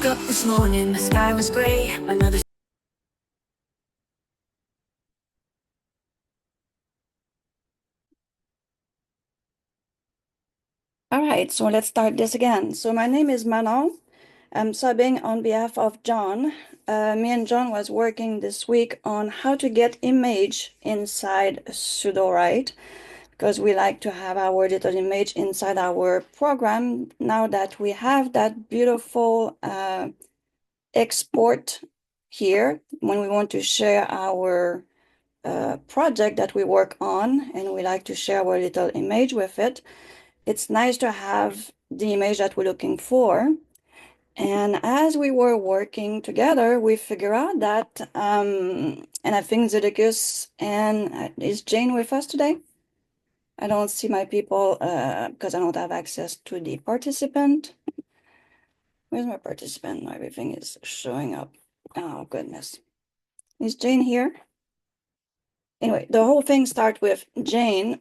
woke up this morning, the sky was gray. Another All right, so let's start this again. So my name is Manon. I'm subbing on behalf of John. Me and John was working this week on how to get image inside Sudowrite because we like to have our little image inside our program now that we have that beautiful export here when we want to share our project that we work on and we like to share our little image with it. It's nice to have the image that we're looking for. And as we were working together, we figured out that, and I think Zedekis and is Jane with us today? I don't see my people because I don't have access to the participant. Where's my participant? Everything is showing up. Oh, goodness. Is Jane here? Anyway, the whole thing starts with Jane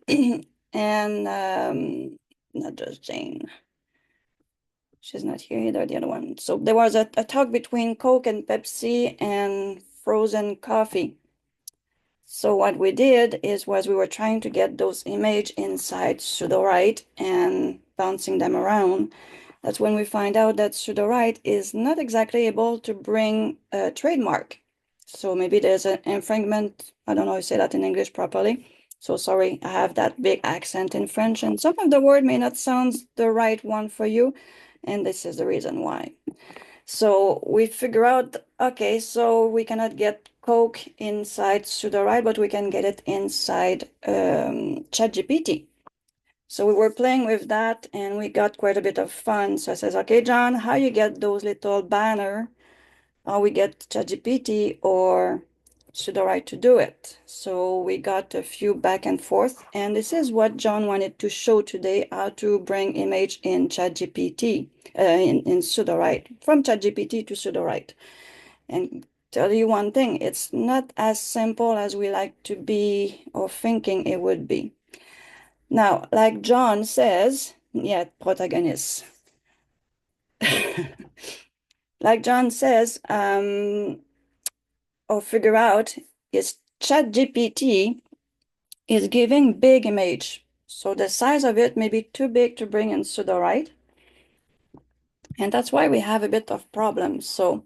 and not just Jane. She's not here either, the other one. So there was a talk between Coke and Pepsi and frozen coffee. So what we did was we were trying to get those images inside Sudowrite and bouncing them around. That's when we find out that Sudowrite is not exactly able to bring a trademark. So maybe there's an infringement. I don't know how to say that in English properly. So sorry, I have that big accent in French, and some of the word may not sound the right one for you, and this is the reason why. So we figure out, okay, so we cannot get Coke inside Sudowrite, but we can get it inside ChatGPT. So we were playing with that and we got quite a bit of fun. So I says, okay, John, how you get those little banner? How we get ChatGPT or Sudowrite to do it? So we got a few back and forth, and this is what John wanted to show today, how to bring image in ChatGPT, in Sudowrite, from ChatGPT to Sudowrite. And tell you one thing, it's not as simple as we like to be or thinking it would be. Now, like John says, yeah, protagonist. Like John says, or figure out is ChatGPT is giving big image. So the size of it may be too big to bring in Sudowrite. And that's why we have a bit of problems. So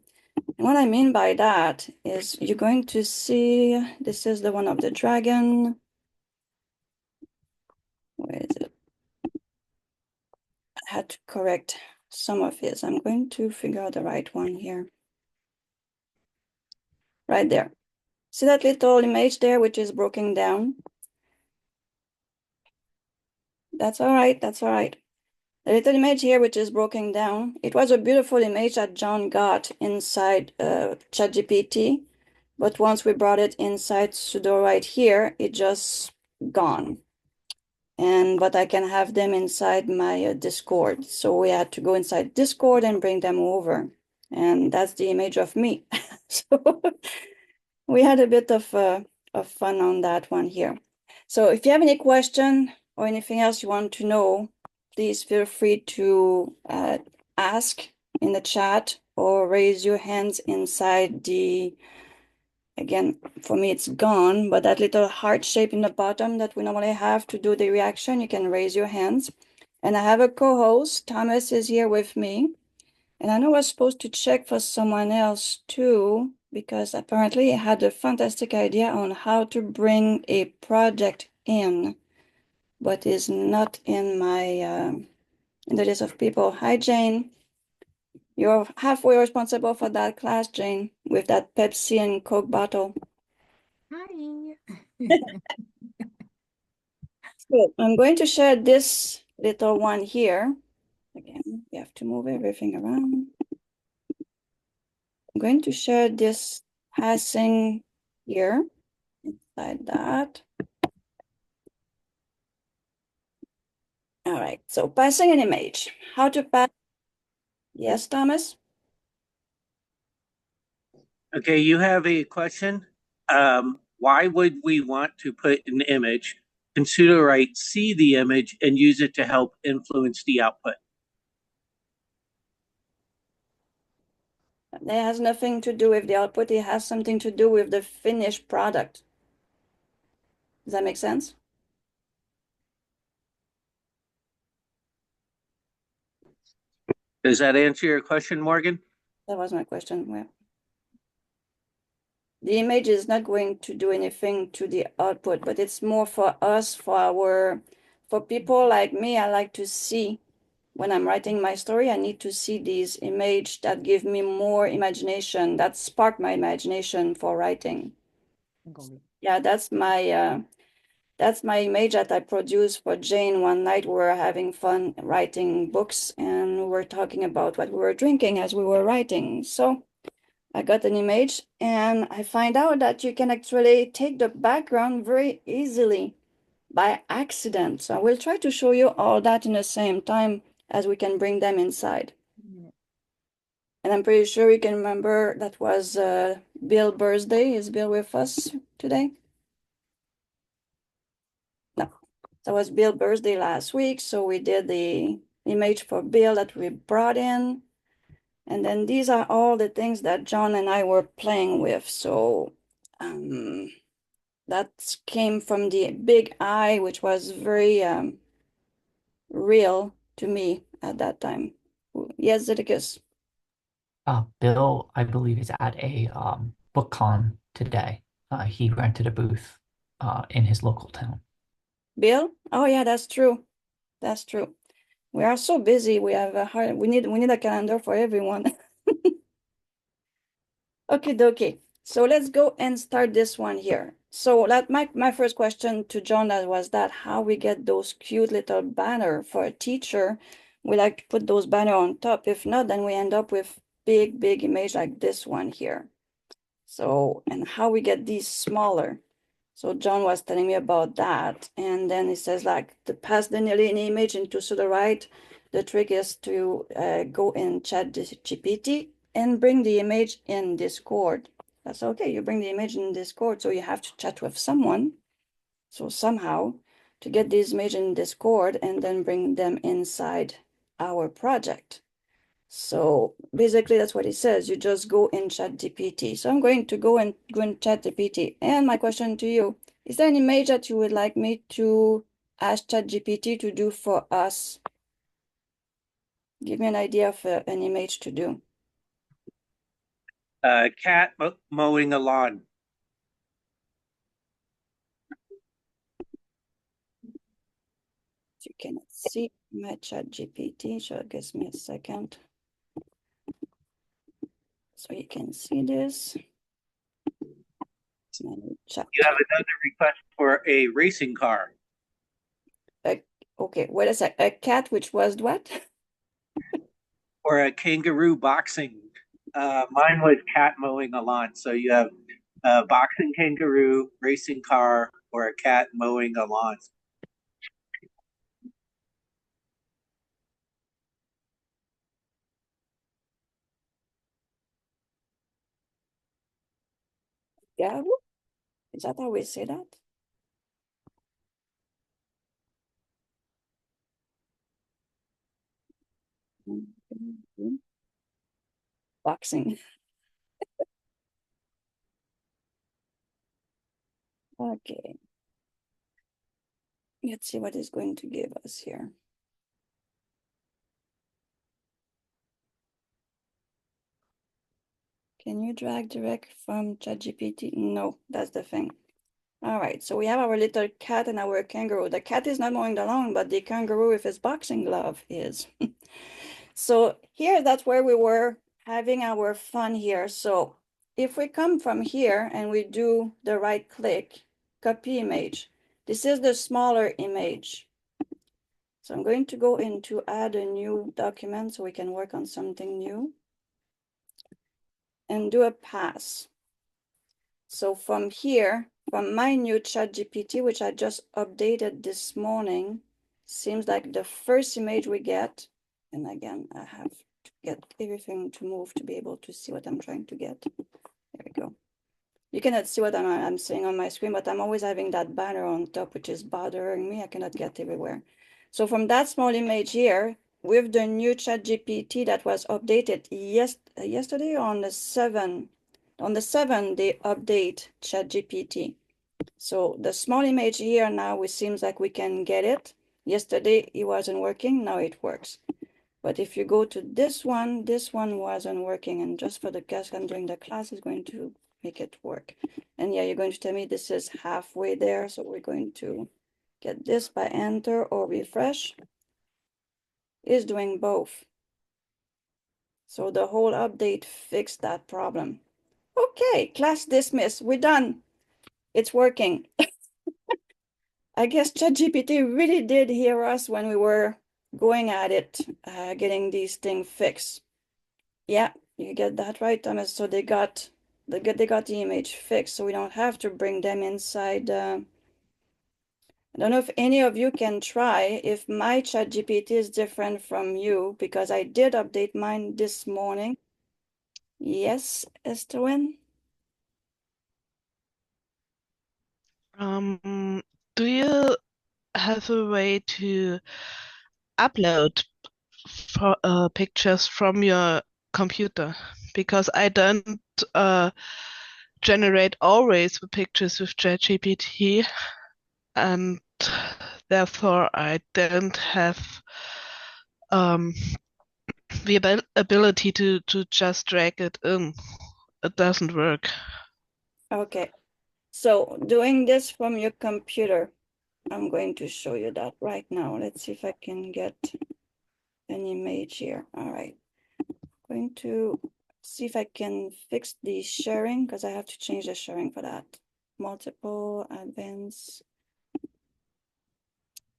what I mean by that is you're going to see, this is the one of the dragon. Where is it? I had to correct some of his. I'm going to figure out the right one here. Right there. See that little image there, which is broken down? That's all right. That's all right. The little image here, which is broken down, it was a beautiful image that John got inside ChatGPT, but once we brought it inside Sudowrite here, it just gone. But I can have them inside my Discord. So we had to go inside Discord and bring them over. And that's the image of me. So we had a bit of fun on that one here. So if you have any question or anything else you want to know, please feel free to ask in the chat or raise your hands inside the, again, for me it's gone, but that little heart shape in the bottom that we normally have to do the reaction, you can raise your hands. And I have a co-host, Thomas is here with me. And I know I was supposed to check for someone else too, because apparently I had a fantastic idea on how to bring a project in, but is not in my in the list of people. Hi, Jane. You're halfway responsible for that class, Jane, with that Pepsi and Coke bottle. Hi. So I'm going to share this little one here. Again, we have to move everything around. I'm going to share this passing here, inside that. All right, so passing an image. How to pass? Yes, Thomas? Okay, you have a question. Why would we want to put an image, consider right, see the image, and use it to help influence the output? It has nothing to do with the output. It has something to do with the finished product. Does that make sense? Does that answer your question, Morgan? That was my question. Well, the image is not going to do anything to the output, but it's more for us, for people like me. I like to see when I'm writing my story, I need to see these images that give me more imagination, that spark my imagination for writing. Yeah, that's my image that I produced for Jane one night. We were having fun writing books and we were talking about what we were drinking as we were writing. So I got an image and I find out that you can actually take the background very easily by accident. So I will try to show you all that in the same time as we can bring them inside. And I'm pretty sure you can remember that was Bill's birthday. Is Bill with us today? No. That was Bill's birthday last week. So we did the image for Bill that we brought in. And then these are all the things that John and I were playing with. So that came from the big eye, which was very real to me at that time. Yes, Zedicus. Bill, I believe, is at a book con today. He rented a booth in his local town. Bill? Oh yeah, that's true. That's true. We are so busy. We have a hard, we need a calendar for everyone. Okay, dokie. So let's go and start this one here. So that my first question to John was that how we get those cute little banner for a teacher. We like to put those banner on top. If not, then we end up with big image like this one here. So, and how we get these smaller. So John was telling me about that. And then he says like to pass the nearly image into Sudowrite. The trick is to go in ChatGPT and bring the image in Discord. That's okay. You bring the image in Discord, so you have to chat with someone. So somehow to get this image in Discord and then bring them inside our project. So basically that's what it says. You just go in ChatGPT. So I'm going to go in ChatGPT. And my question to you, is there an image that you would like me to ask ChatGPT to do for us? Give me an idea of an image to do. Cat mowing a lawn. You cannot see my ChatGPT, so give me a second. So you can see this. Chat. You have another request for a racing car. Okay, wait a sec. A cat which was what? Or a kangaroo boxing. Mine was cat mowing a lawn. So you have a boxing kangaroo, racing car, or a cat mowing a lawn. Yeah, is that how we say that? Boxing. Okay. Let's see what it's going to give us here. Can you drag direct from ChatGPT? No, that's the thing. All right, so we have our little cat and our kangaroo. The cat is not mowing the lawn, but the kangaroo with his boxing glove is. So here, that's where we were having our fun here. So if we come from here and we do the right click, copy image, this is the smaller image. So I'm going to go into add a new document so we can work on something new and do a pass. So from here, from my new ChatGPT, which I just updated this morning, seems like the first image we get, and again, I have to get everything to move to be able to see what I'm trying to get. There we go. You cannot see what I'm saying on my screen, but I'm always having that banner on top, which is bothering me. I cannot get everywhere. So from that small image here, with the new ChatGPT that was updated yesterday on the 7th. On the 7th, they update ChatGPT. So the small image here now, it seems like we can get it. Yesterday it wasn't working, now it works. But if you go to this one wasn't working, and just for the guest I'm doing the class is going to make it work. And yeah, you're going to tell me this is halfway there, so we're going to get this by enter or refresh. Is doing both. So the whole update fixed that problem. Okay, class dismissed. We're done. It's working. I guess ChatGPT really did hear us when we were going at it, getting these things fixed. Yeah, you get that right, Thomas. So they got the image fixed, so we don't have to bring them inside. I don't know if any of you can try if my ChatGPT is different from you, because I did update mine this morning. Yes, Estherwin? Do you have a way to upload pictures from your computer? Because I don't generate always the pictures with ChatGPT, and therefore I don't have the ability to just drag it in. It doesn't work. Okay. So doing this from your computer, I'm going to show you that right now. Let's see if I can get an image here. All right. Going to see if I can fix the sharing, because I have to change the sharing for that. Multiple, advanced.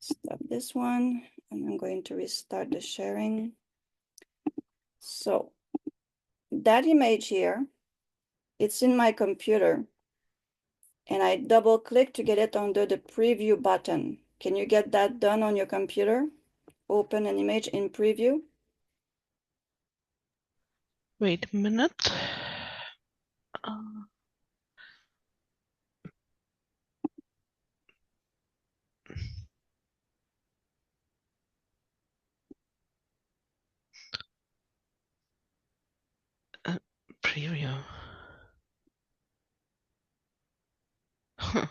Stop this one, and I'm going to restart the sharing. So that image here, it's in my computer, and I double click to get it under the preview button. Can you get that done on your computer? Open an image in preview. Wait a minute. Preview. Huh.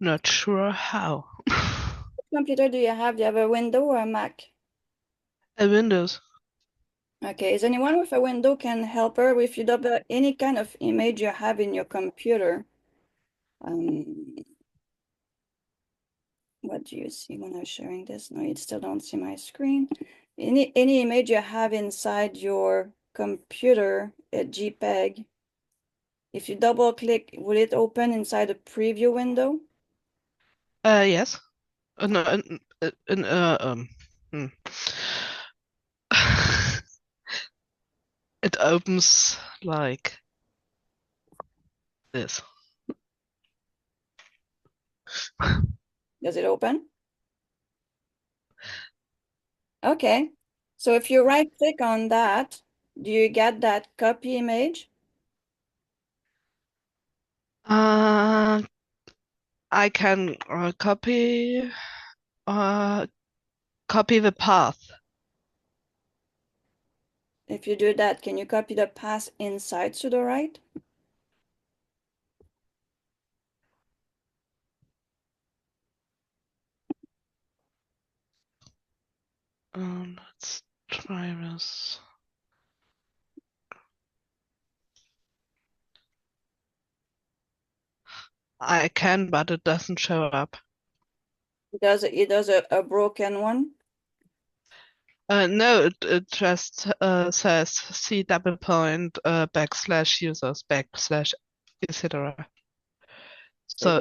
Not sure how. What computer do you have? Do you have a Windows or a Mac? A Windows. Okay, is anyone with a window can help her if you double any kind of image you have in your computer? What do you see when I'm sharing this? No, you still don't see my screen. Any image you have inside your computer, a JPEG, if you double click, will it open inside a preview window? Yes. No, hmm. It opens like this. Does it open? Okay, so if you right click on that, do you get that copy image? I can copy the path. If you do that, can you copy the path inside Sudowrite? Let's try this. I can, but it doesn't show up. It does a broken one? No, it just says C double point backslash users backslash etc. So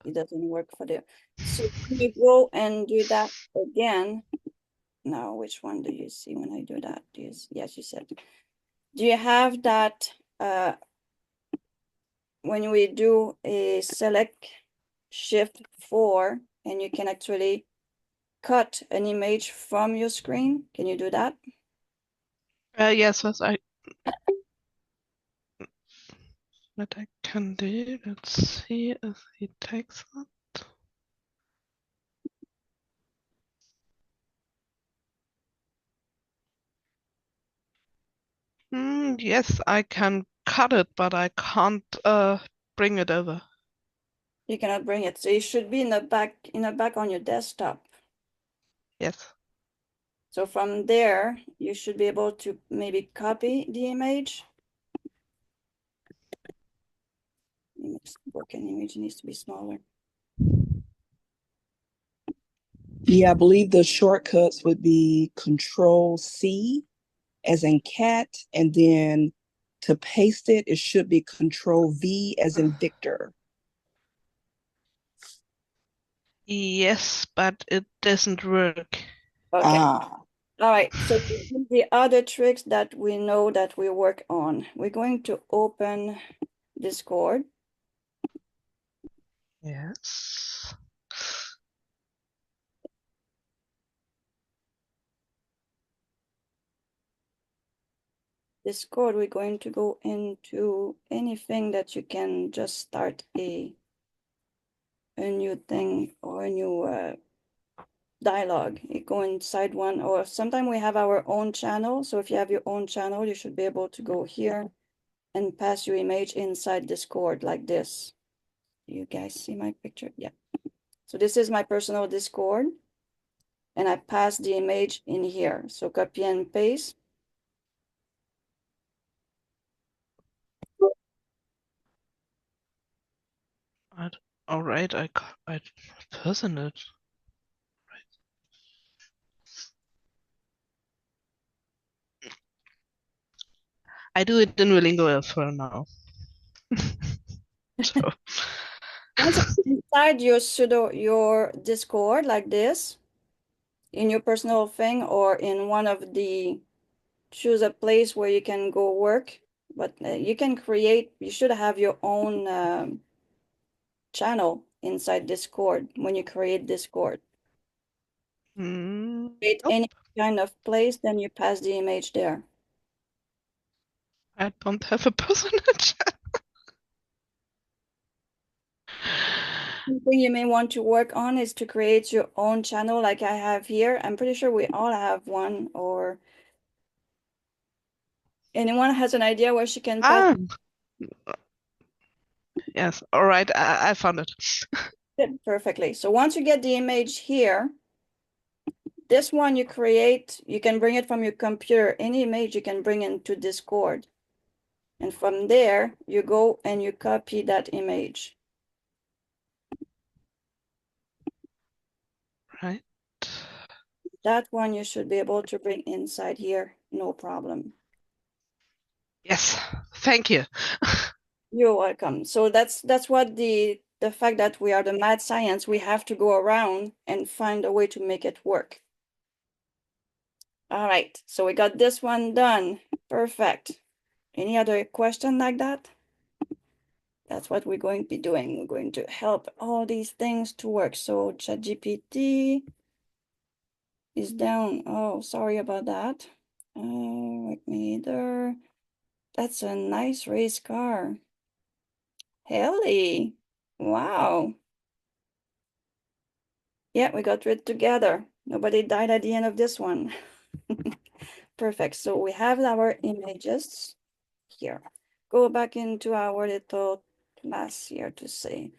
It doesn't work for the. So can you go and do that again? Now, which one do you see when I do that? Yes, you said. Do you have that when we do a select shift 4 and you can actually cut an image from your screen? Can you do that? yes, I can do. Let's see if he takes it. Yes, I can cut it, but I can't bring it over. You cannot bring it. So it should be in the back on your desktop. Yes. So from there, you should be able to maybe copy the image. Working image needs to be smaller. Yeah, I believe the shortcuts would be Control C as in cat, and then to paste it, it should be Control V as in Victor. Yes, but it doesn't work. Okay. Ah, All right. So the other tricks that we know that we work on, we're going to open Discord. Yes. Discord, we're going to go into anything that you can just start a new thing or a new dialogue. You go inside one, or sometimes we have our own channel. So if you have your own channel, you should be able to go here and pass your image inside Discord like this. You guys see my picture? Yeah. So this is my personal Discord, and I pass the image in here. So copy and paste. All right, I person it. I do it in Duolingo for now. So. Once it's inside your Discord like this, in your personal thing or in one of the, choose a place where you can go work, but you can create, you should have your own channel inside Discord when you create Discord. Create Nope. any kind of place, then you pass the image there. I don't have a personal chat. Something you may want to work on is to create your own channel like I have here. I'm pretty sure we all have one, or anyone has an idea where she can pass Yes, all right, I found it. it perfectly. So once you get the image here, this one you create, you can bring it from your computer. Any image you can bring into Discord. And from there, you go and you copy that image. Right. That one you should be able to bring inside here, no problem. Yes, thank you. You're welcome. So that's what the fact that we are the mad science, we have to go around and find a way to make it work. All right, so we got this one done. Perfect. Any other question like that? That's what we're going to be doing. We're going to help all these things to work. So ChatGPT is down. Oh, sorry about that. With me either. That's a nice race car. Helly. Wow. Yeah, we got rid together. Nobody died at the end of this one. Perfect. So we have our images here. Go back into our little class here to see.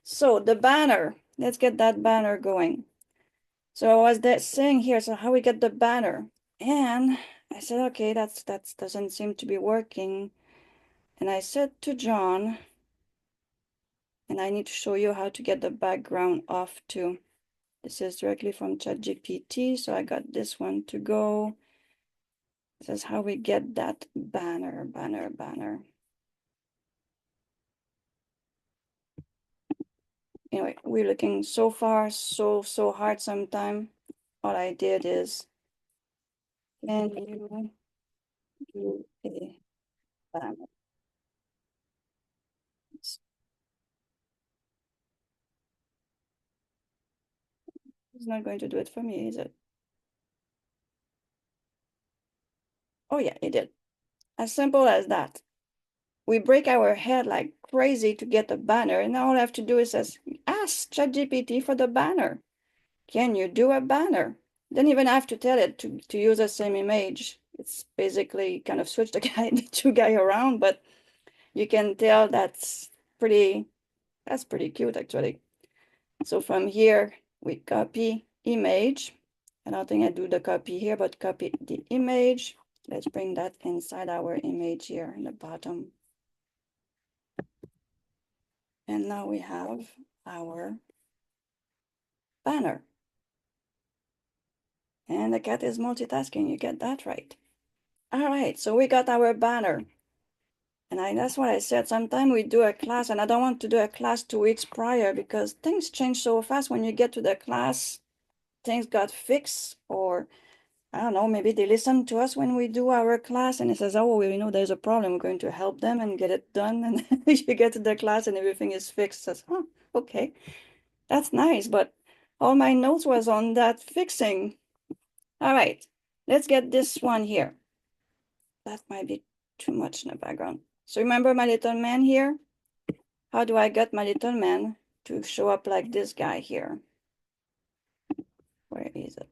So the banner, let's get that banner going. So I was saying here, so how we get the banner? And I said, okay, that doesn't seem to be working. And I said to John, and I need to show you how to get the background off too. This is directly from ChatGPT, so I got this one to go. This is how we get that banner. Anyway, we're looking so far, so hard sometime. All I did is, can you do a banner? It's not going to do it for me, is it? Oh yeah, it did. As simple as that. We break our head like crazy to get a banner. And all I have to do is ask ChatGPT for the banner. Can you do a banner? Don't even have to tell it to use the same image. It's basically kind of switch the two guy around, but you can tell that's pretty cute actually. So from here, we copy image. I don't think I do the copy here, but copy the image. Let's bring that inside our image here in the bottom. And now we have our banner. And the cat is multitasking, you get that right. All right, so we got our banner. And that's what I said, sometimes we do a class, and I don't want to do a class 2 weeks prior because things change so fast. When you get to the class, things got fixed, or I don't know, maybe they listen to us when we do our class and it says, oh, we know there's a problem, we're going to help them and get it done. And you get to the class and everything is fixed. Says, oh, okay, that's nice, but all my notes was on that fixing. All right, let's get this one here. That might be too much in the background. So remember my little man here? How do I get my little man to show up like this guy here? Where is it?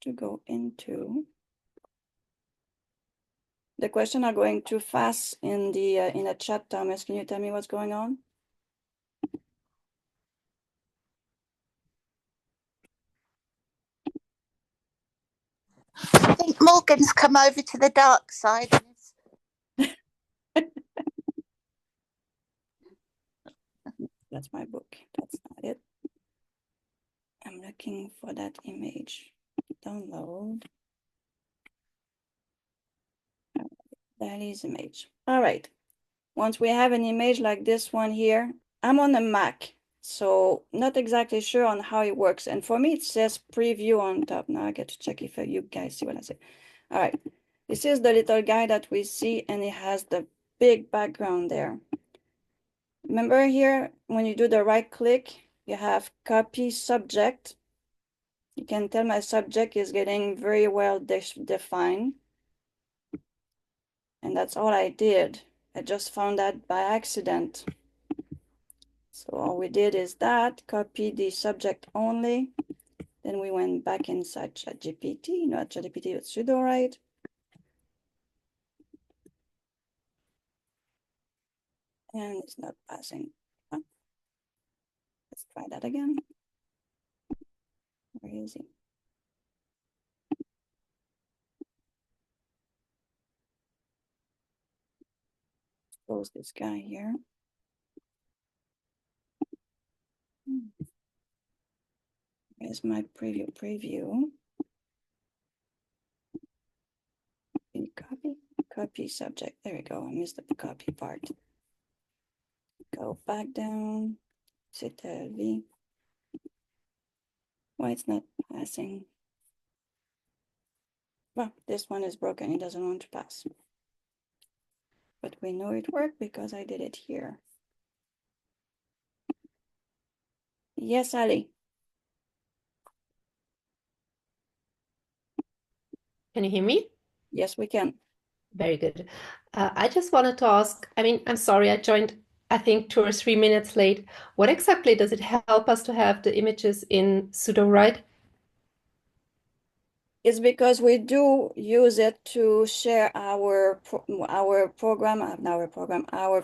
To go into the question are going too fast in the chat. Thomas, can you tell me what's going on? I think Morgan's come over to the dark side. That's my book. That's not it. I'm looking for that image. Download. That is image. All right. Once we have an image like this one here, I'm on a Mac, so not exactly sure on how it works. And for me, it says preview on top. Now I get to check if you guys see what I say. All right. This is the little guy that we see, and it has the big background there. Remember here, when you do the right click, you have copy subject. You can tell my subject is getting very well defined. And that's all I did. I just found that by accident. So all we did is that, copy the subject only. Then we went back inside ChatGPT, not ChatGPT, but Sudowrite. And it's not passing. Huh? Let's try that again. Where is he? Close this guy here. Here's my preview. Copy subject. There we go. I missed the copy part. Go back down. Ctrl V. Why it's not passing? Well, this one is broken. It doesn't want to pass. But we know it worked because I did it here. Yes, Ali. Can you hear me? Yes, we can. Very good. I just wanted to ask, I mean, I'm sorry, I joined, I think, 2 or 3 minutes late. What exactly does it help us to have the images in Sudowrite? It's because we do use it to share our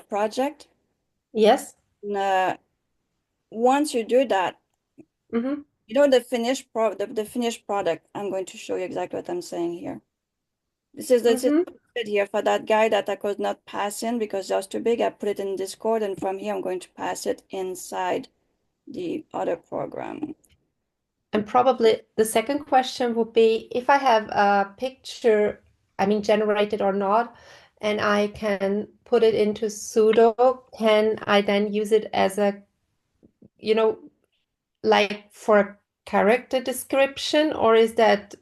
project. Yes. Once you do that, Mm-hmm. you know, the finished product. I'm going to show you exactly what I'm saying here. This is it here for that guy that I could not pass in because it was too big. I put it in Discord, and from here I'm going to pass it inside the other program. And probably the second question would be, if I have a picture, I mean, generated or not, and I can put it into Sudo, can I then use it as a, you know, like for a character description, or is that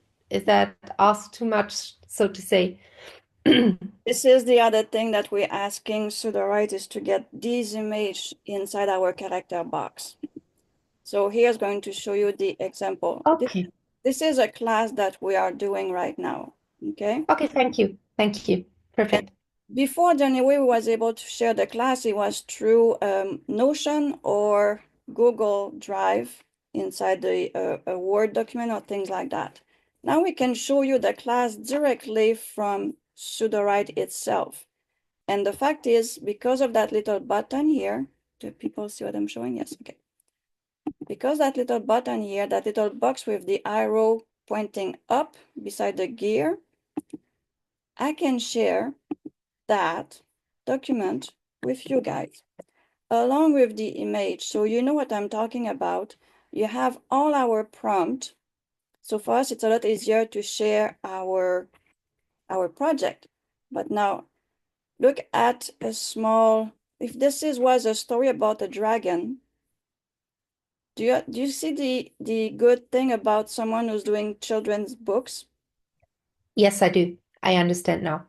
asked too much, so to say? This is the other thing that we're asking Sudowrite is to get these images inside our character box. So here's going to show you the example. Okay. This is a class that we are doing right now. Okay. Okay, thank you. Thank you. Perfect. Before, the only way we was able to share the class, it was through Notion or Google Drive inside a Word document or things like that. Now we can show you the class directly from Sudowrite itself. And the fact is, because of that little button here, do people see what I'm showing? Yes, okay. Because that little button here, that little box with the arrow pointing up beside the gear, I can share that document with you guys along with the image. So you know what I'm talking about. You have all our prompt. So for us, it's a lot easier to share our project. But now look at a small, if this was a story about a dragon, do you see the good thing about someone who's doing children's books? Yes, I do. I understand now.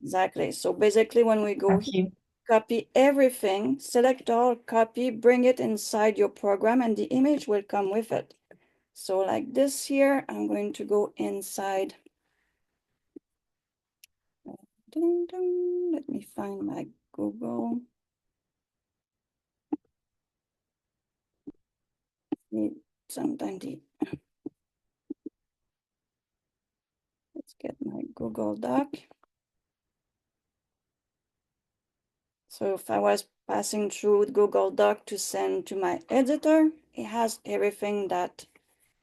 Exactly. So basically when we go Thank you. copy everything, select all, copy, bring it inside your program, and the image will come with it. So like this here, I'm going to go inside. Let me find my Google. Need sometimes let's get my Google Doc. So if I was passing through Google Doc to send to my editor, it has everything that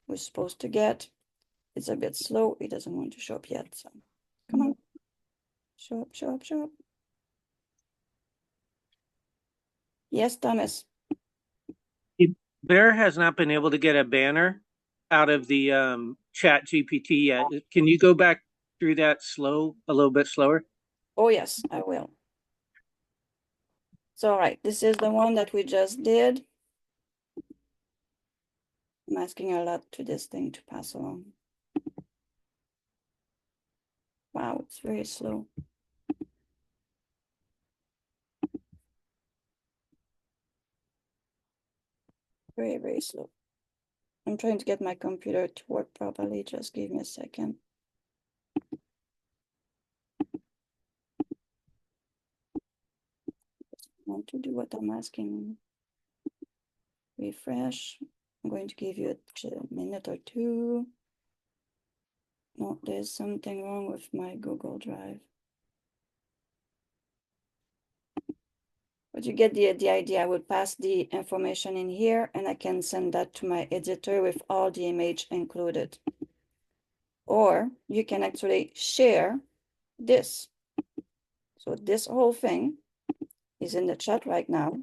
we're supposed to get. It's a bit slow. It doesn't want to show up yet. So come on. Show up, show up, show up. Yes, Thomas. Bear has not been able to get a banner out of the chat GPT yet. Can you go back through that a little bit slower? Oh, yes, I will. So, all right, this is the one that we just did. I'm asking a lot to this thing to pass along. Wow, it's very slow. Very, very slow. I'm trying to get my computer to work properly. Just give me a second. I want to do what I'm asking. Refresh. I'm going to give you a minute or two. No, there's something wrong with my Google Drive. But you get the idea. I would pass the information in here and I can send that to my editor with all the image included. Or you can actually share this. So this whole thing is in the chat right now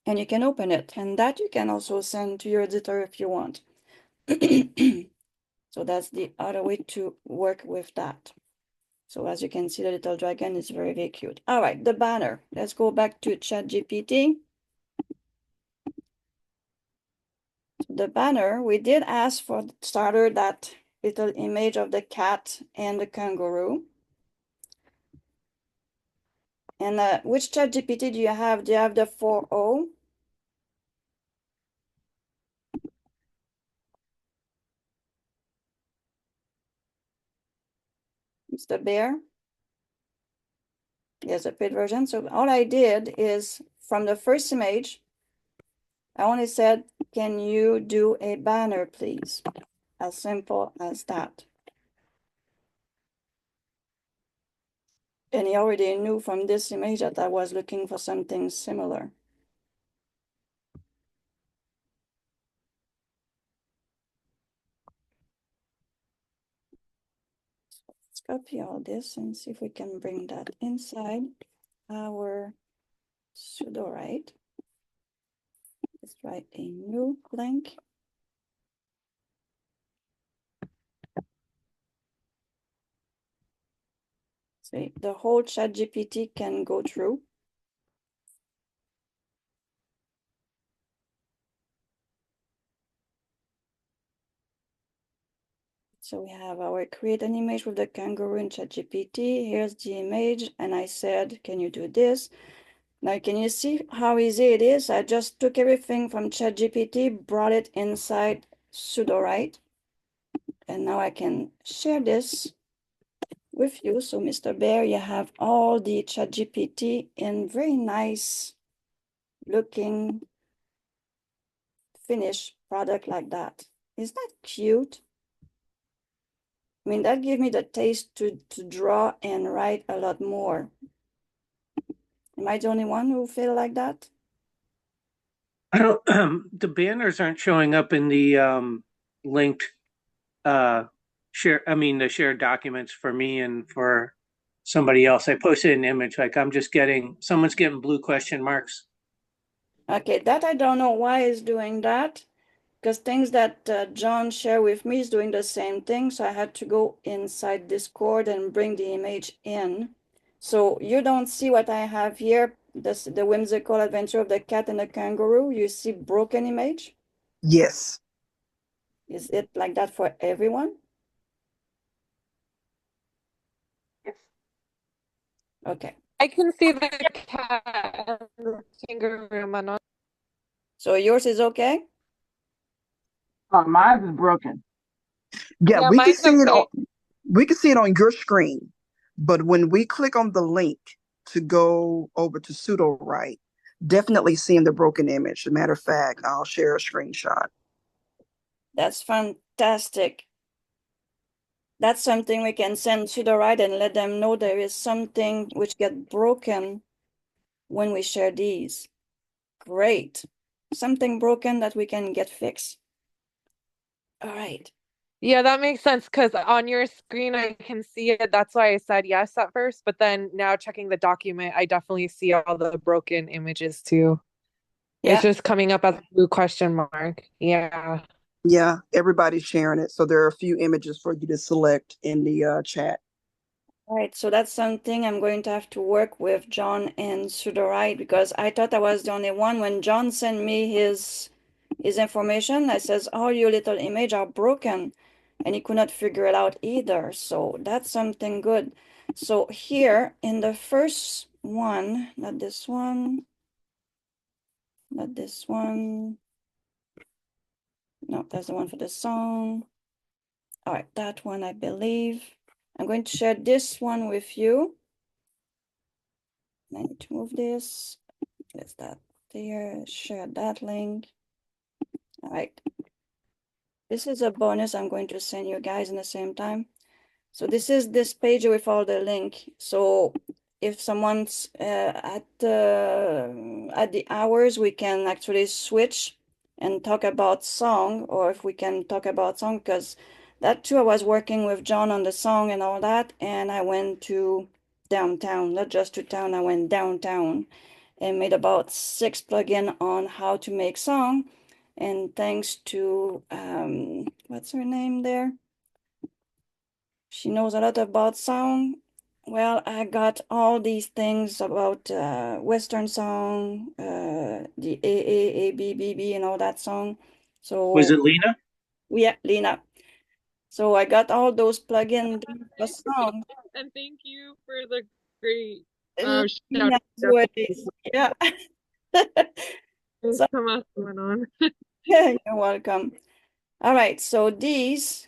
and you can open it, and that you can also send to your editor if you want. So that's the other way to work with that. So as you can see, the little dragon is very, very cute. All right, the banner. Let's go back to ChatGPT. The banner, we did ask for the starter that little image of the cat and the kangaroo. And which ChatGPT do you have? Do you have the 4.0? Mr. Bear? Yes, a paid version. So all I did is from the first image, I only said, can you do a banner, please? As simple as that. And he already knew from this image that I was looking for something similar. Let's copy all this and see if we can bring that inside our Sudowrite. Let's write a new link. See, the whole ChatGPT can go through. So we have our create an image with the kangaroo in ChatGPT. Here's the image. And I said, can you do this? Now, can you see how easy it is? I just took everything from ChatGPT, brought it inside Sudowrite. And now I can share this with you. So Mr. Bear, you have all the ChatGPT in very nice looking finished product like that. Is that cute? I mean, that gave me the taste to draw and write a lot more. Am I the only one who feel like that? I don't. The banners aren't showing up in the linked share. I mean, the shared documents for me and for somebody else. I posted an image. Like someone's getting blue question marks. Okay, that I don't know why it's doing that, because things that John shared with me is doing the same thing. So I had to go inside Discord and bring the image in. So you don't see what I have here, the whimsical adventure of the cat and the kangaroo. You see broken image. Yes. Is it like that for everyone? Yes. Okay. I can see the cat and the kangaroo, Manon. So yours is okay? Mine is broken. Yeah, Yeah, we can mine's see it okay. on your screen, but when we click on the link to go over to Sudowrite, definitely seeing the broken image. As a matter of fact, I'll share a screenshot. That's fantastic. That's something we can send to the right and let them know there is something which get broken when we share these. Great. Something broken that we can get fixed. All right. Yeah, that makes sense because on your screen I can see it. That's why I said yes at first, but then now checking the document, I definitely see all the broken images too. It's Yeah. just coming up as a blue question mark. Yeah. Yeah, everybody's sharing it. So there are a few images for you to select in the chat. All right, so that's something I'm going to have to work with John and Sudowrite, because I thought I was the only one. When John sent me his information, I says, all your little image are broken, and he could not figure it out either. So that's something good. So here in the first one, not this one, not this one. No, that's the one for the song. All right, that one, I believe. I'm going to share this one with you. I need to move this. Let's that there, share that link. All right. This is a bonus I'm going to send you guys in the same time. So this is this page with all the link. So if someone's at the hours, we can actually switch and talk about song, or if we can talk about song, because that too, I was working with John on the song and all that, and I went to downtown, not just to town, I went downtown and made about 6 plugin on how to make song. And thanks to what's her name there? She knows a lot about sound. Well, I got all these things about Western song, the A B B B and all that song. So Was it Lena? yeah, Lena. So I got all those plugins for song. And thank you for the great Lena's ways. Yeah. So so much going on. you're welcome. All right, so these,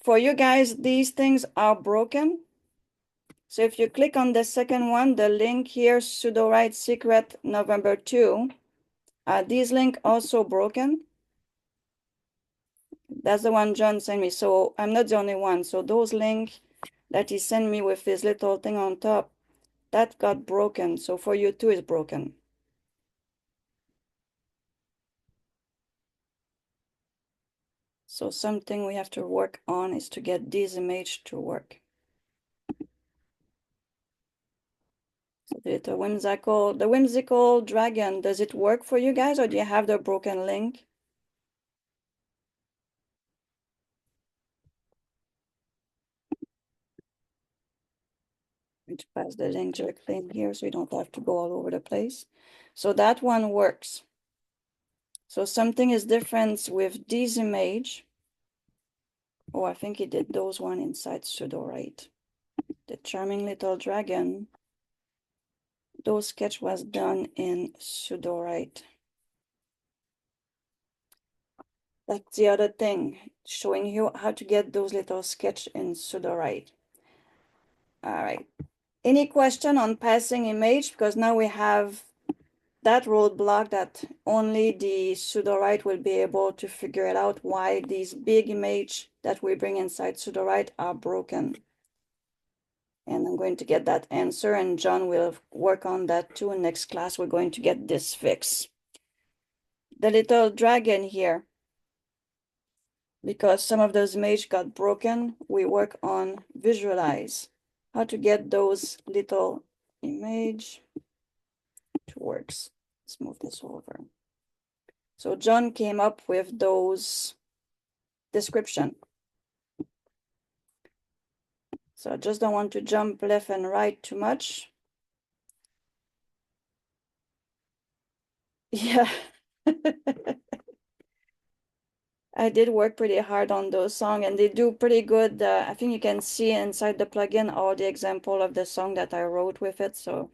for you guys, these things are broken. So if you click on the second one, the link here, Sudowrite Secret November 2, these link also broken. That's the one John sent me. So I'm not the only one. So those link that he sent me with his little thing on top, that got broken. So for you too, it's broken. So something we have to work on is to get this image to work. So the whimsical dragon, does it work for you guys, or do you have the broken link? To pass the link directly in here so you don't have to go all over the place. So that one works. So something is different with this image. Oh, I think he did those one inside Sudowrite. The charming little dragon. Those sketch was done in Sudowrite. That's the other thing, showing you how to get those little sketch in Sudowrite. All right. Any question on passing image? Because now we have that roadblock that only the Sudowrite will be able to figure it out why these big image that we bring inside Sudowrite are broken. And I'm going to get that answer, and John will work on that too. In next class, we're going to get this fixed. The little dragon here, because some of those images got broken, we work on visualize, how to get those little image to works. Let's move this over. So John came up with those description. So I just don't want to jump left and right too much. Yeah. I did work pretty hard on those songs, and they do pretty good. I think you can see inside the plugin all the example of the song that I wrote with it. So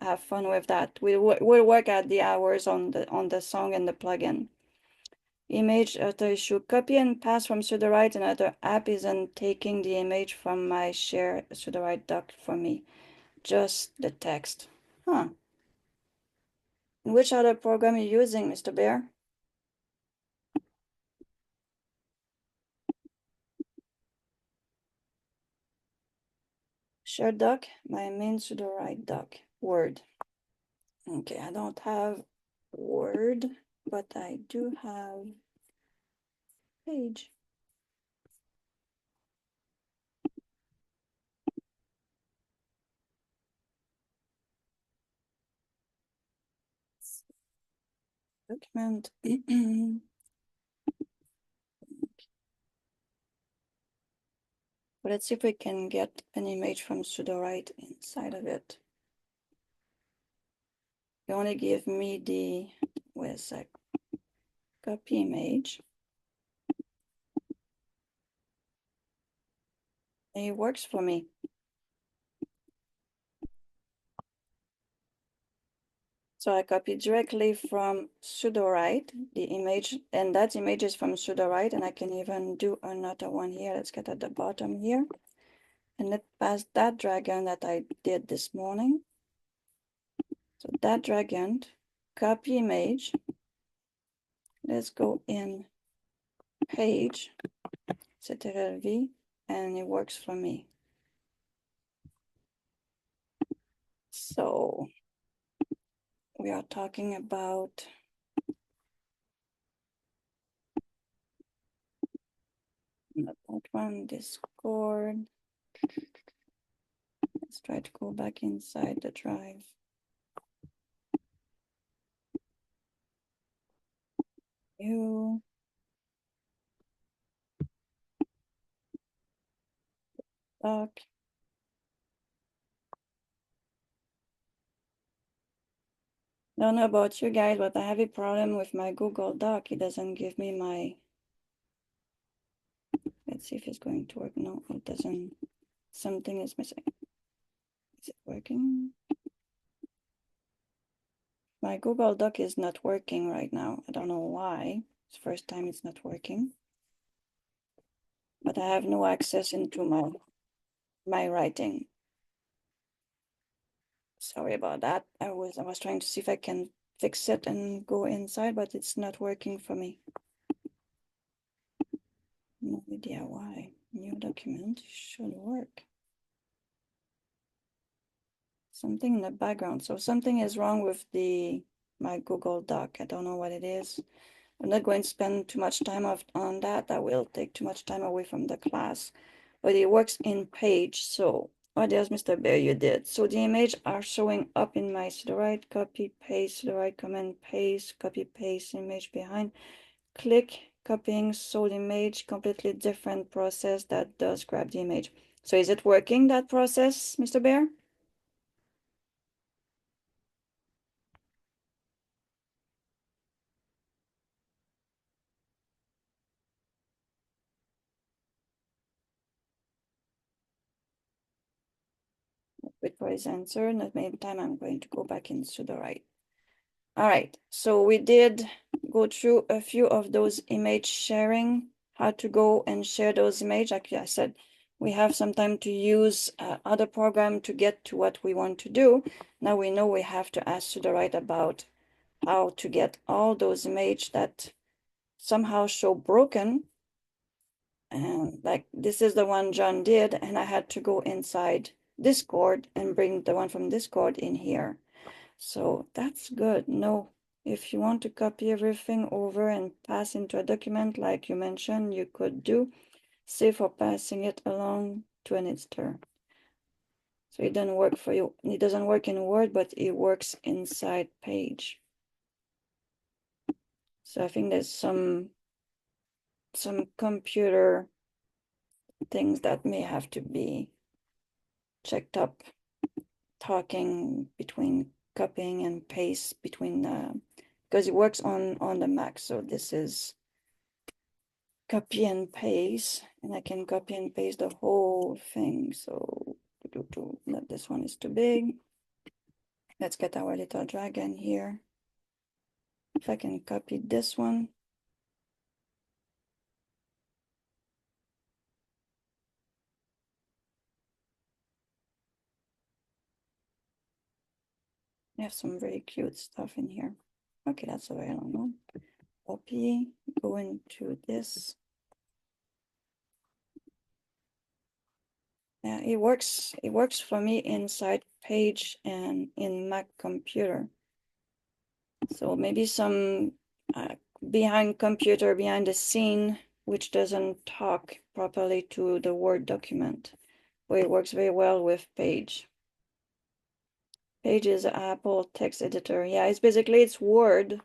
have fun with that. We'll work at the hours on the song and the plugin. Image auto issue, copy and paste from Sudowrite. Another app isn't taking the image from my share Sudowrite doc for me. Just the text. Huh. Which other program are you using, Mr. Bear? Share doc, my main Sudowrite doc, Word. Okay, I don't have Word, but I do have Page. Document. But let's see if we can get an image from Sudowrite inside of it. You only give me the, wait a sec, copy image. It works for me. So I copy directly from Sudowrite, the image, and that image is from Sudowrite, and I can even do another one here. Let's get at the bottom here. And let's pass that dragon that I did this morning. So that dragon, copy image. Let's go in Page, Ctrl+V, and it works for me. So we are talking about that one, Discord. Let's try to go back inside the drive. You doc. Don't know about you guys, but I have a problem with my Google Doc. It doesn't give me my. Let's see if it's going to work. No, it doesn't. Something is missing. Is it working? My Google Doc is not working right now. I don't know why. It's the first time it's not working. But I have no access into my writing. Sorry about that. I was trying to see if I can fix it and go inside, but it's not working for me. No idea why. New document should work. Something in the background. So something is wrong with my Google Doc. I don't know what it is. I'm not going to spend too much time on that. That will take too much time away from the class. But it works in Page. So what else, Mr. Bear, you did? So the image are showing up in my Sudowrite, copy, paste, Sudowrite, command, paste, copy, paste, image behind. Click, copying, sold image, completely different process that does grab the image. So is it working, that process, Mr. Bear? Wait for his answer. In the meantime, I'm going to go back in Sudowrite. All right, so we did go through a few of those image sharing, how to go and share those images. Like I said, We have some time to use other program to get to what we want to do. Now we know we have to ask Sudowrite about how to get all those images that somehow show broken. And like this is the one John did, and I had to go inside Discord and bring the one from Discord in here. So that's good. No, if you want to copy everything over and pass into a document like you mentioned, you could do, save for passing it along to an editor. So it doesn't work for you. It doesn't work in Word, but it works inside Page. So I think there's some computer things that may have to be checked up, talking between copying and paste between because it works on the Mac. So this is copy and paste, and I can copy and paste the whole thing. So not this one is too big. Let's get our little dragon here. If I can copy this one. I have some very cute stuff in here. Okay, that's all right. I don't know. Copy, go into this. Yeah, it works. It works for me inside Page and in Mac computer. So maybe some behind computer, behind the scene, which doesn't talk properly to the Word document. But it works very well with Page. Page is Apple text editor. Yeah, it's basically it's Word,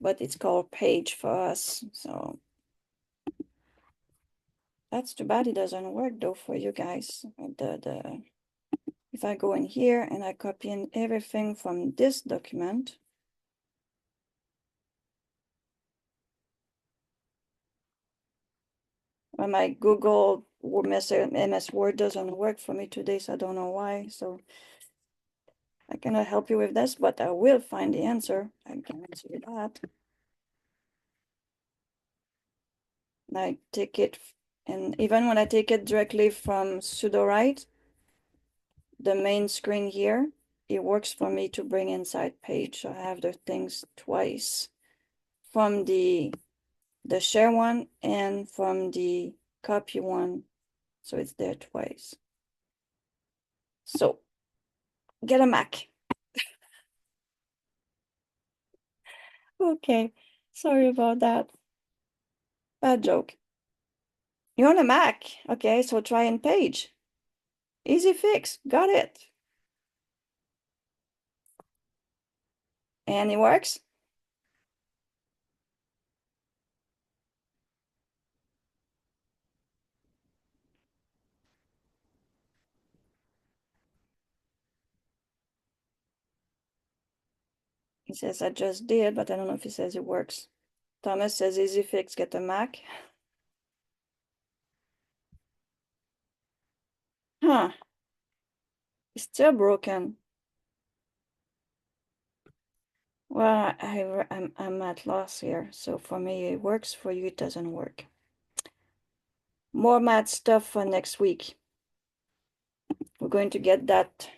but it's called Page for us. So that's too bad it doesn't work though for you guys. If I go in here and I copy in everything from this document, well, my Google MS Word doesn't work for me today, so I don't know why. So I cannot help you with this, but I will find the answer. I guarantee you that. And I take it, and even when I take it directly from Sudowrite, the main screen here, it works for me to bring inside Page. So I have the things twice from the share one and from the copy one. So it's there twice. So get a Mac. Okay, sorry about that. Bad joke. You're on a Mac. Okay, so try in Page. Easy fix. Got it. And it works. He says I just did, but I don't know if he says it works. Thomas says easy fix, get a Mac. Huh. It's still broken. Well, I'm at loss here. So for me, it works. For you, it doesn't work. More math stuff for next week. We're going to get that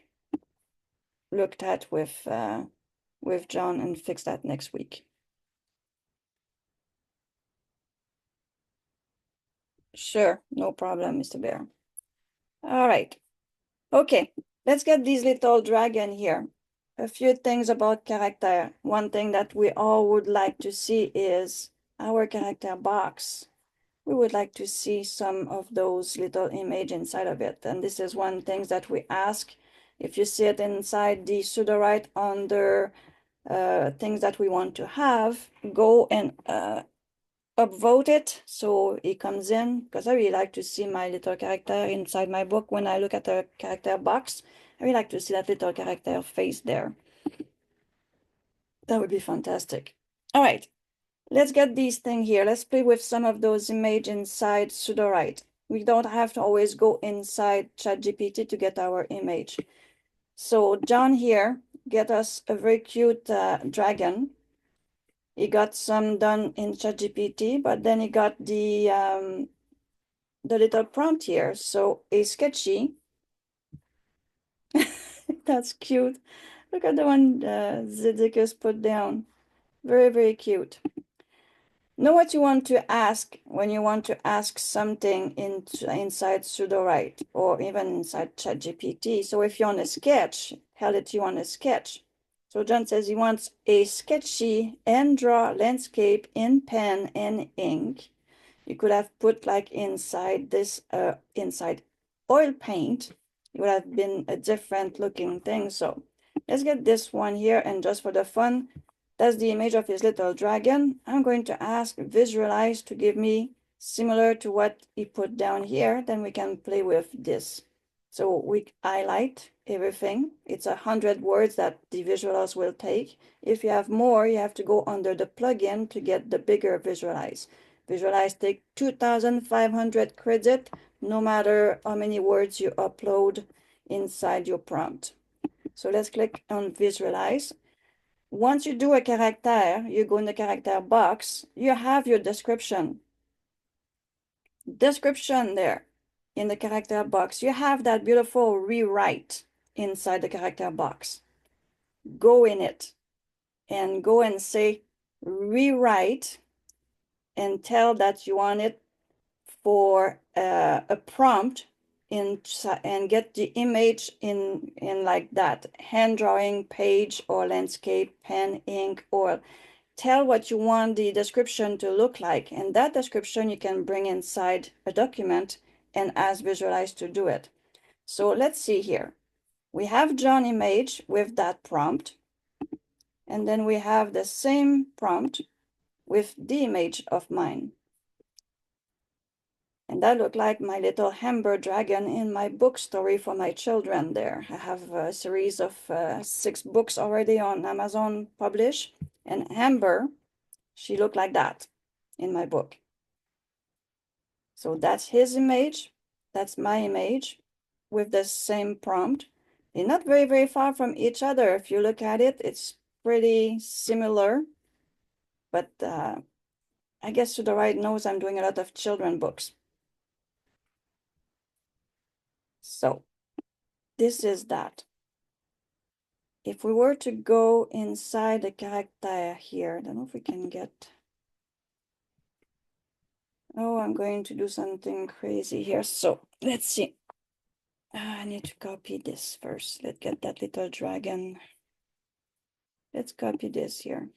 looked at with John and fix that next week. Sure, no problem, Mr. Bear. All right. Okay, let's get these little dragon here. A few things about character. One thing that we all would like to see is our character box. We would like to see some of those little image inside of it. And this is one thing that we ask. If you see it inside the Sudowrite under things that we want to have, go and upvote it so it comes in, because I really like to see my little character inside my book. When I look at the character box, I really like to see that little character face there. That would be fantastic. All right, let's get these things here. Let's play with some of those images inside Sudowrite. We don't have to always go inside ChatGPT to get our image. So John here get us a very cute dragon. He got some done in ChatGPT, but then he got the the little prompt here. So a sketchy. That's cute. Look at the one Zedekis put down. Very, very cute. Know what you want to ask when you want to ask something inside Sudowrite or even inside ChatGPT. So if you want a sketch, tell it you want a sketch. So John says he wants a sketchy and draw landscape in pen and ink. You could have put like inside this, inside oil paint, it would have been a different looking thing. So let's get this one here, and just for the fun, that's the image of his little dragon. I'm going to ask Visualize to give me similar to what he put down here. Then we can play with this. So we highlight everything. It's 100 words that the Visualize will take. If you have more, you have to go under the plugin to get the bigger Visualize. Visualize take 2,500 credit, no matter how many words you upload inside your prompt. So let's click on Visualize. Once you do a character, you go in the character box, you have your description. Description there in the character box. You have that beautiful rewrite inside the character box. Go in it and go and say rewrite and tell that you want it for a prompt and get the image in like that hand drawing page or landscape, pen, ink, or tell what you want the description to look like. And that description you can bring inside a document and ask Visualize to do it. So let's see here. We have John image with that prompt. And then we have the same prompt with the image of mine. And that looked like my little Amber dragon in my book story for my children there. I have a series of 6 books already on Amazon published. And Amber, she looked like that in my book. So that's his image. That's my image with the same prompt. They're not very, very far from each other. If you look at it, it's pretty similar. But I guess Sudowrite knows I'm doing a lot of children books. So this is that. If we were to go inside the character here, I don't know if we can get. Oh, I'm going to do something crazy here. So let's see. I need to copy this first. Let's get that little dragon. Let's copy this here.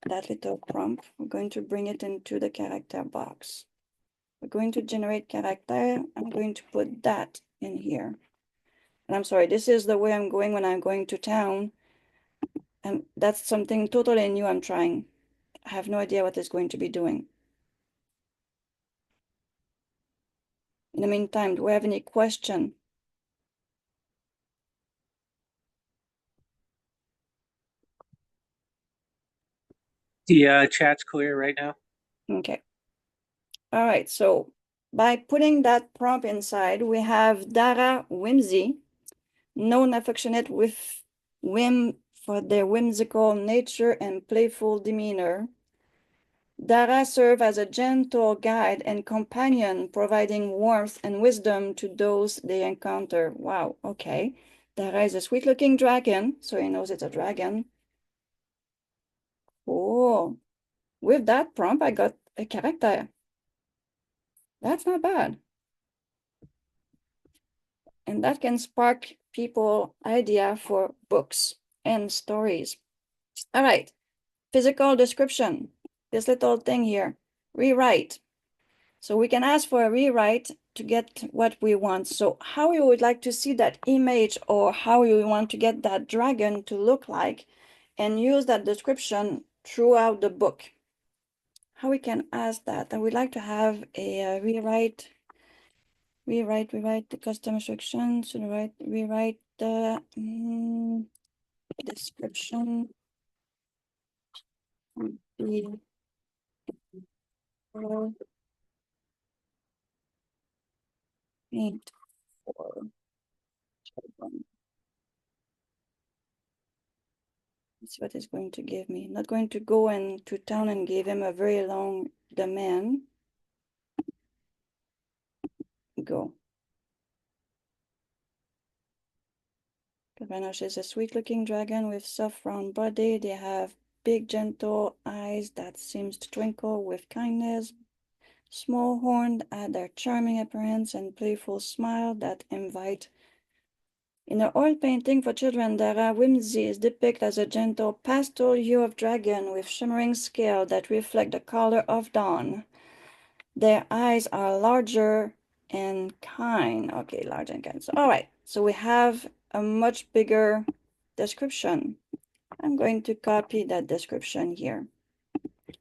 That little prompt. We're going to bring it into the character box. We're going to generate character. I'm going to put that in here. And I'm sorry, this is the way I'm going when I'm going to town. And that's something totally new I'm trying. I have no idea what it's going to be doing. In the meantime, do we have any question? The chat's clear right now. Okay. All right, so by putting that prompt inside, we have Dara Whimsy, known affectionate with whim for their whimsical nature and playful demeanor. Dara serves as a gentle guide and companion, providing warmth and wisdom to those they encounter. Wow, okay. Dara is a sweet-looking dragon, so he knows it's a dragon. Cool. With that prompt, I got a character. That's not bad. And that can spark people idea for books and stories. All right, physical description. This little thing here, rewrite. So we can ask for a rewrite to get what we want. So how you would like to see that image or how you want to get that dragon to look like and use that description throughout the book. How we can ask that. I would like to have a rewrite the custom instructions, rewrite the description. Paint for children. Let's see what it's going to give me. I'm not going to go into town and give him a very long demand. go. Manon is a sweet-looking dragon with soft round body. They have big, gentle eyes that seems to twinkle with kindness. Small horn add their charming appearance and playful smile that invite. In an oil painting for children, Dara Whimsy is depicted as a gentle pastel hue of dragon with shimmering scales that reflect the color of dawn. Their eyes are larger and kind. Okay, large and kind. So, all right, so we have a much bigger description. I'm going to copy that description here.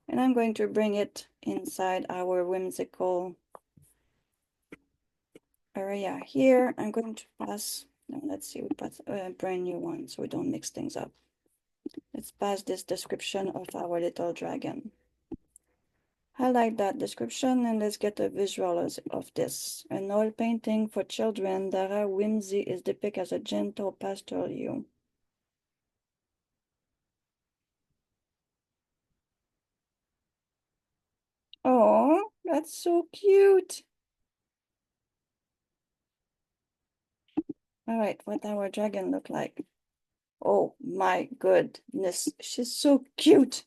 And I'm going to bring it inside our whimsical area here. I'm going to pass, no, let's see, we put a brand new one so we don't mix things up. Let's pass this description of our little dragon. Highlight that description and let's get a visual of this. An oil painting for children. Dara Whimsy is depicted as a gentle pastel hue. Oh, that's so cute. All right, what our dragon look like? Oh my goodness, she's so cute.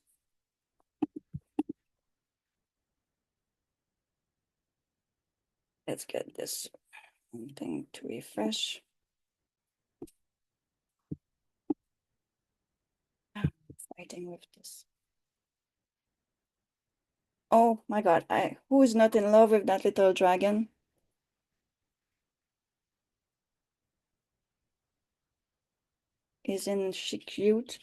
Let's get this thing to refresh. I'm fighting with this. Oh my God, who is not in love with that little dragon? Isn't she cute?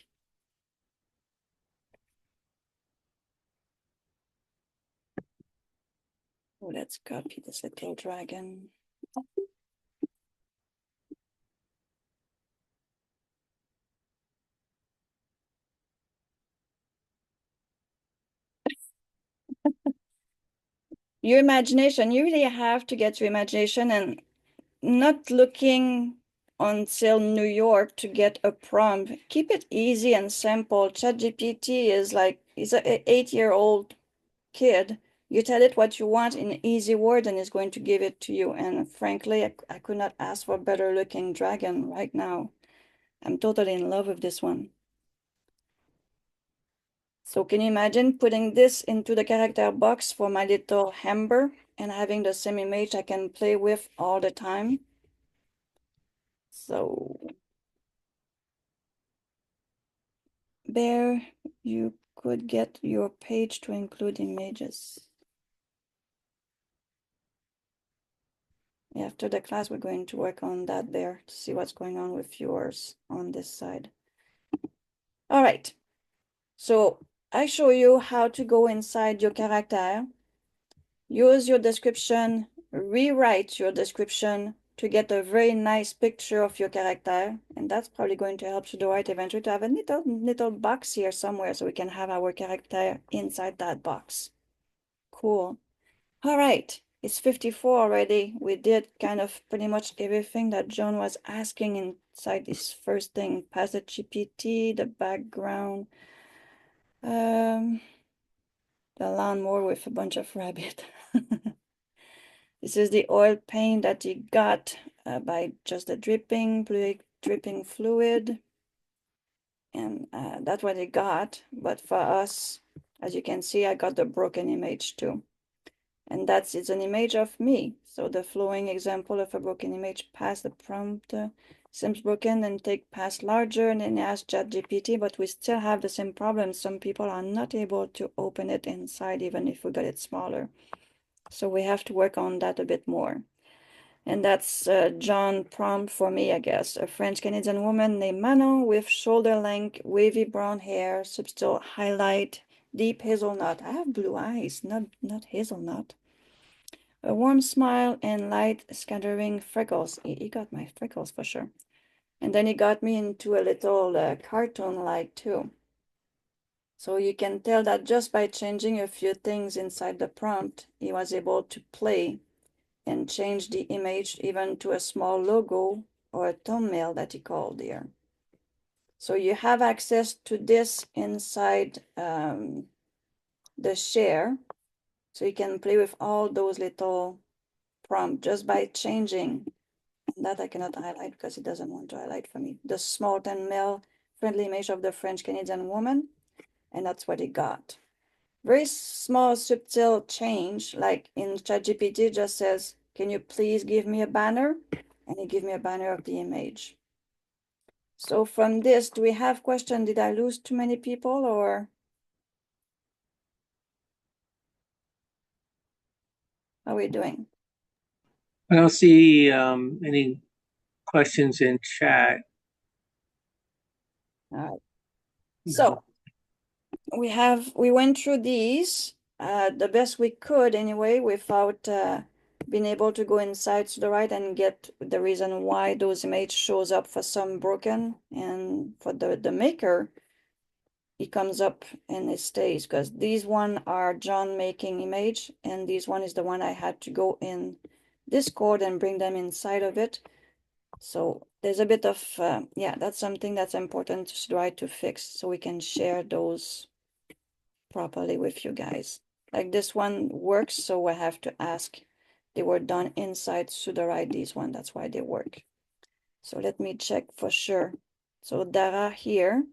Oh, let's copy this little dragon. Your imagination, you really have to get your imagination and not looking until New York to get a prompt. Keep it easy and simple. ChatGPT is like, he's an 8-year-old kid. You tell it what you want in easy words and it's going to give it to you. And frankly, I could not ask for a better looking dragon right now. I'm totally in love with this one. So can you imagine putting this into the character box for my little Amber and having the same image I can play with all the time? So there you could get your page to include images. After the class, we're going to work on that there to see what's going on with yours on this side. All right. So I show you how to go inside your character, use your description, rewrite your description to get a very nice picture of your character. And that's probably going to help Sudowrite eventually to have a little box here somewhere so we can have our character inside that box. Cool. All right, it's 54 already. We did kind of pretty much everything that John was asking inside this first thing. Pass the GPT, the background, the lawnmower with a bunch of rabbit. This is the oil paint that he got by just the dripping fluid. And that's what he got. But for us, as you can see, I got the broken image too. And it's an image of me. So the flowing example of a broken image, pass the prompt, seems broken and take pass larger and then ask ChatGPT, but we still have the same problem. Some people are not able to open it inside, even if we got it smaller. So we have to work on that a bit more. And that's John prompt for me, I guess. A French-Canadian woman named Manon with shoulder-length, wavy brown hair, subtle highlight, deep hazelnut. I have blue eyes, not hazelnut. A warm smile and light scattering freckles. He got my freckles for sure. And then he got me into a little cartoon-like too. So you can tell that just by changing a few things inside the prompt, he was able to play and change the image even to a small logo or a thumbnail that he called there. So you have access to this inside the share. So you can play with all those little prompt just by changing. And that I cannot highlight because it doesn't want to highlight for me. The small and male friendly image of the French Canadian woman. And that's what it got. Very small, subtle change, like in ChatGPT just says, can you please give me a banner? And it gives me a banner of the image. So from this, do we have question? Did I lose too many people or? How are we doing? I don't see any questions in chat. All right. So we went through these the best we could anyway, without being able to go inside Sudowrite and get the reason why those images shows up for some broken, and for the maker it comes up and it stays, because these one are John making image, and this one is the one I had to go in Discord and bring them inside of it. So there's a bit of yeah, that's something that's important to try to fix so we can share those properly with you guys. Like this one works, so I have to ask. They were done inside Sudowrite, these one, that's why they work. So let me check for sure. So Dara here,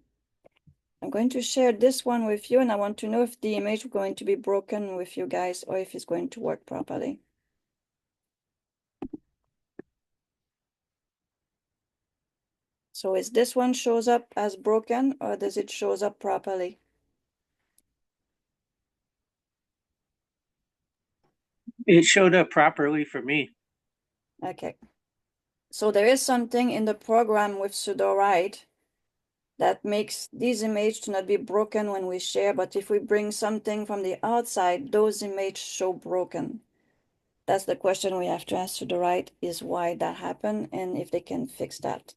I'm going to share this one with you, and I want to know if the image is going to be broken with you guys or if it's going to work properly. So is this one shows up as broken, or does it shows up properly? It showed up properly for me. Okay. So there is something in the program with Sudowrite that makes these images to not be broken when we share, but if we bring something from the outside, those images show broken. That's the question we have to ask Sudowrite, is why that happened and if they can fix that.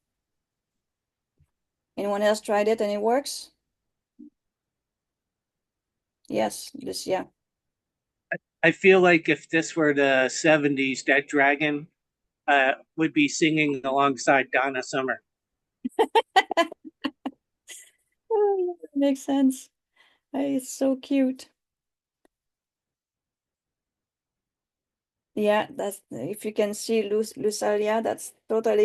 Anyone else tried it and it works? Yes, Lucia. I feel like if this were the 70s, that dragon would be singing alongside Donna Summer. Oh, that makes sense. It's so cute. Yeah, that's, if you can see Lucalia,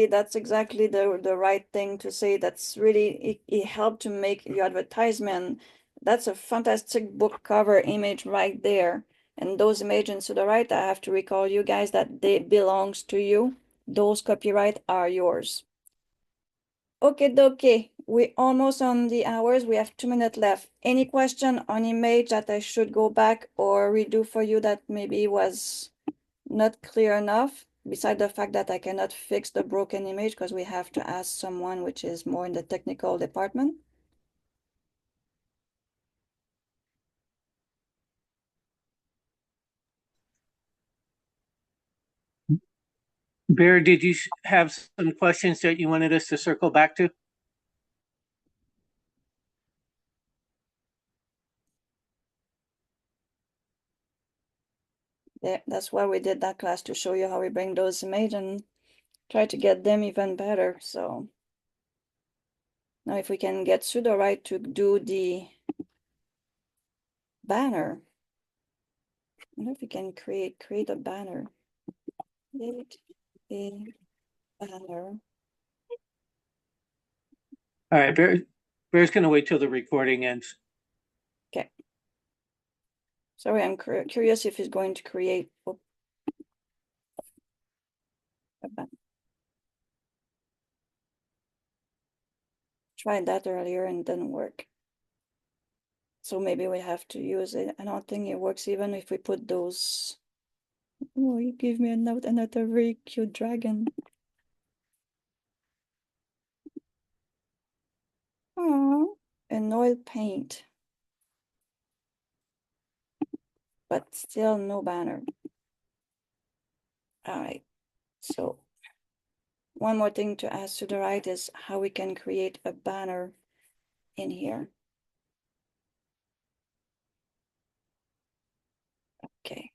that's exactly the right thing to say. That's really, it helped to make your advertisement. That's a fantastic book cover image right there. And those images to the right, I have to recall you guys that they belongs to you. Those copyright are yours. Okay, we almost on the hours. We have 2 minutes left. Any question on image that I should go back or redo for you that maybe was not clear enough, beside the fact that I cannot fix the broken image because we have to ask someone which is more in the technical department? Bear, did you have some questions that you wanted us to circle back to? Yeah, that's why we did that class, to show you how we bring those images and try to get them even better. So now if we can get Sudowrite to do the banner, I wonder if we can create a banner. Create a banner. All right, Bear's going to wait till the recording ends. Okay. Sorry, I'm curious if he's going to create a banner. Tried that earlier and didn't work. So maybe we have to use it. I don't think it works even if we put those. Oh, you give me another very cute dragon. Oh, an oil paint. But still no banner. All right. So one more thing to ask to the right is how we can create a banner in here. Okay.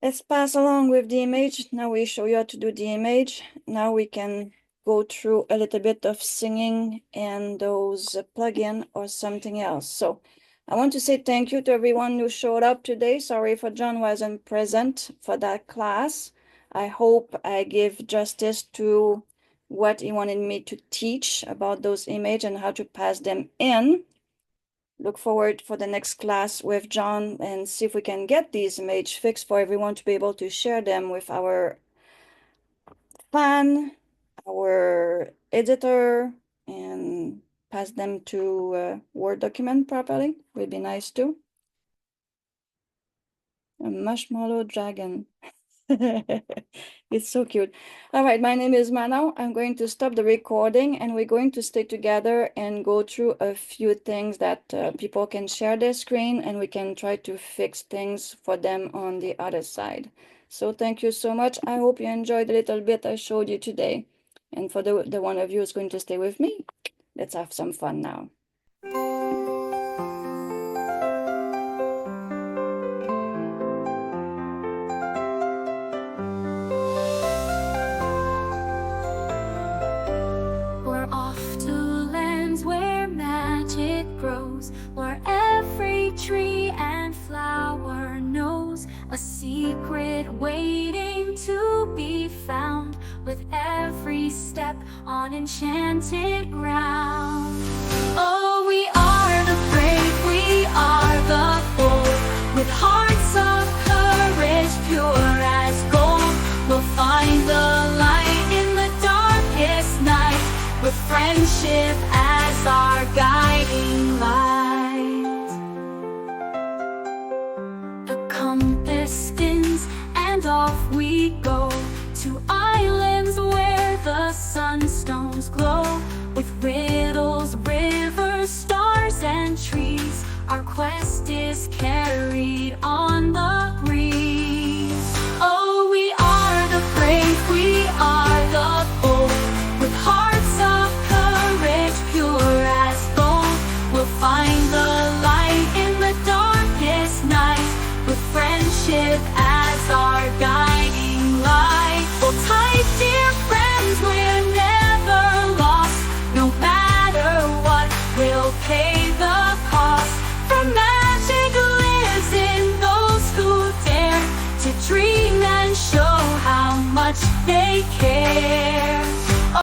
Let's pass along with the image. Now we show you how to do the image. Now we can go through a little bit of singing and those plugin or something else. So I want to say thank you to everyone who showed up today. Sorry for John wasn't present for that class. I hope I give justice to what he wanted me to teach about those images and how to pass them in. Look forward for the next class with John and see if we can get these images fixed for everyone to be able to share them with our fan, our editor, and pass them to Word document properly. Would be nice too. A marshmallow dragon. It's so cute. All right, my name is Manon. I'm going to stop the recording and we're going to stay together and go through a few things that people can share their screen and we can try to fix things for them on the other side. So thank you so much. I hope you enjoyed the little bit I showed you today. And for the one of you who's going to stay with me, let's have some fun now. We're off to lands where magic grows, where every tree and flower knows a secret waiting to be found, with every step on enchanted ground. Oh, we are the brave, we are the bold, with hearts of courage pure as gold. We'll find the light in the darkest night, with friendship as our guiding light. The compass spins and off we go, to islands where the sunstones glow, with riddles, rivers, stars, and trees. Our quest is carried on the breeze. Oh, we are the brave, we are the bold, with hearts of courage pure as gold. We'll find the light in the darkest night, with friendship as our guiding light. Hold tight, dear friends, we're never lost. No matter what, we'll pay the cost. For magic lives in those who dare to dream and show how much they care.